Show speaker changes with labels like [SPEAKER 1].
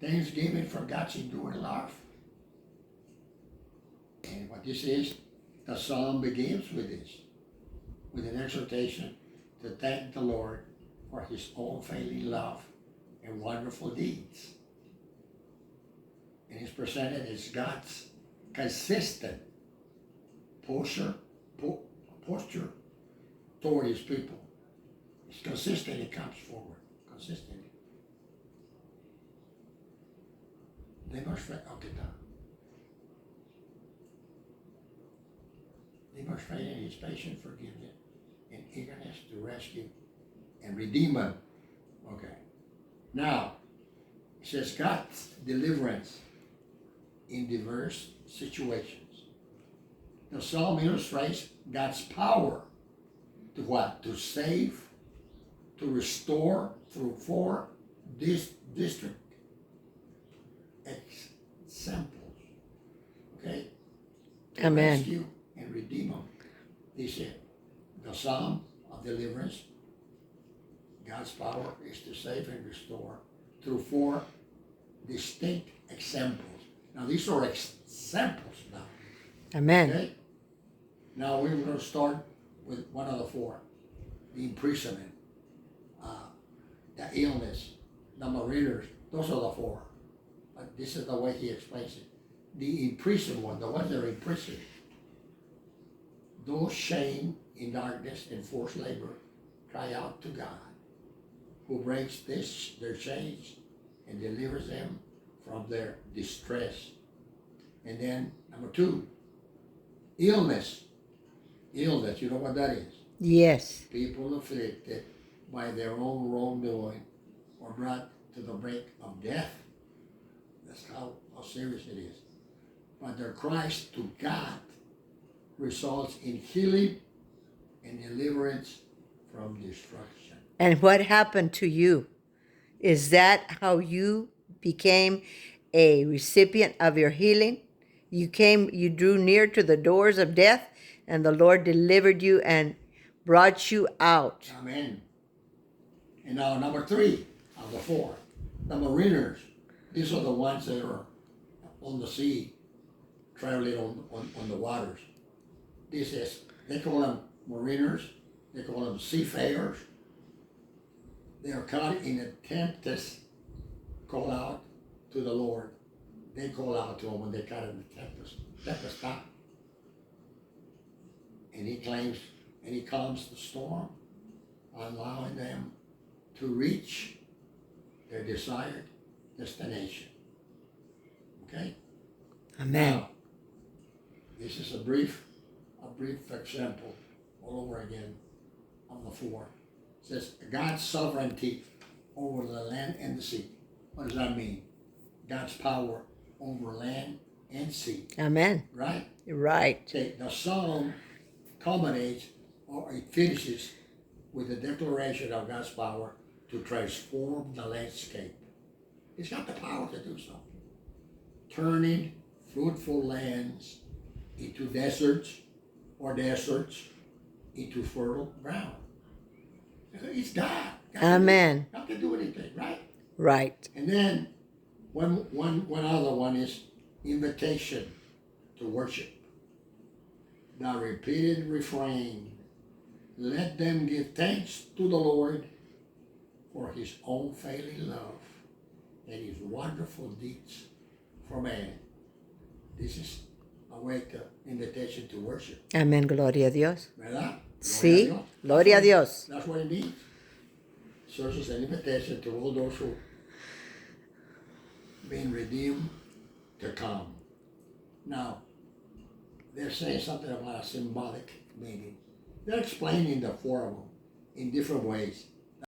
[SPEAKER 1] Thanksgiving for God's enduring love. And what this is, the psalm begins with this, with an exhortation to thank the Lord for his unfailing love and wonderful deeds. And it's presented as God's consistent posture toward his people. It's consistent, it comes forward, consistently. Demonstrating his patient forgiveness and eagerness to rescue and redeem him. Okay. Now, it says God's deliverance in diverse situations. The psalm illustrates God's power to what? To save, to restore through four distinct examples. Okay? To
[SPEAKER 2] Amen.
[SPEAKER 1] rescue and redeem them. This is the psalm of deliverance. God's power is to save and restore through four distinct examples. Now these are examples now.
[SPEAKER 2] Amen.
[SPEAKER 1] Okay? Now we're going to start with one of the four. The imprisonment, the illness, the mariners. Those are the four. But this is the way he explains it. The imprisoned one, the ones that are imprisoned, those chained in darkness and forced labor, cry out to God, who breaks their chains and delivers them from their distress. And then number two, illness. Illness, you know what that is?
[SPEAKER 2] Yes.
[SPEAKER 1] People afflicted by their own wrongdoing or brought to the brink of death. That's how serious it is. But their cries to God results in healing and deliverance from destruction.
[SPEAKER 2] And what happened to you? Is that how you became a recipient of your healing? You drew near to the doors of death, and the Lord delivered you and brought you out.
[SPEAKER 1] Amen. And now number three of the four, the mariners. These are the ones that are on the sea, traveling on the waters. This is, they call them mariners, they call them seafarers. They are caught in a tempest, call out to the Lord. They call out to him when they're caught in the tempest stop. And he claims, and he calms the storm, allowing them to reach their desired destination. Okay?
[SPEAKER 2] Amen.
[SPEAKER 1] Now, this is a brief example all over again of the four. It says God's sovereignty over the land and the sea. What does that mean? God's power over land and sea.
[SPEAKER 2] Amen.
[SPEAKER 1] Right?
[SPEAKER 2] Right.
[SPEAKER 1] Okay, the psalm culminates, or it finishes, with the declaration of God's power to transform the landscape. He's got the power to do so. Turning fruitful lands into deserts, or deserts into fertile ground. It's God.
[SPEAKER 2] Amen.
[SPEAKER 1] God can do anything, right?
[SPEAKER 2] Right.
[SPEAKER 1] And then one other one is invitation to worship. The repeated refrain, let them give thanks to the Lord for his unfailing love and his wonderful deeds for man. This is a way to invitation to worship.
[SPEAKER 2] Amén. Gloria a Dios.
[SPEAKER 1] ¿Verdad?
[SPEAKER 2] Sí. Gloria a Dios.
[SPEAKER 1] That's what it means. Serves as an invitation to all those who been redeemed to come. Now, they're saying something about a symbolic meaning. They're explaining the four of them in different ways.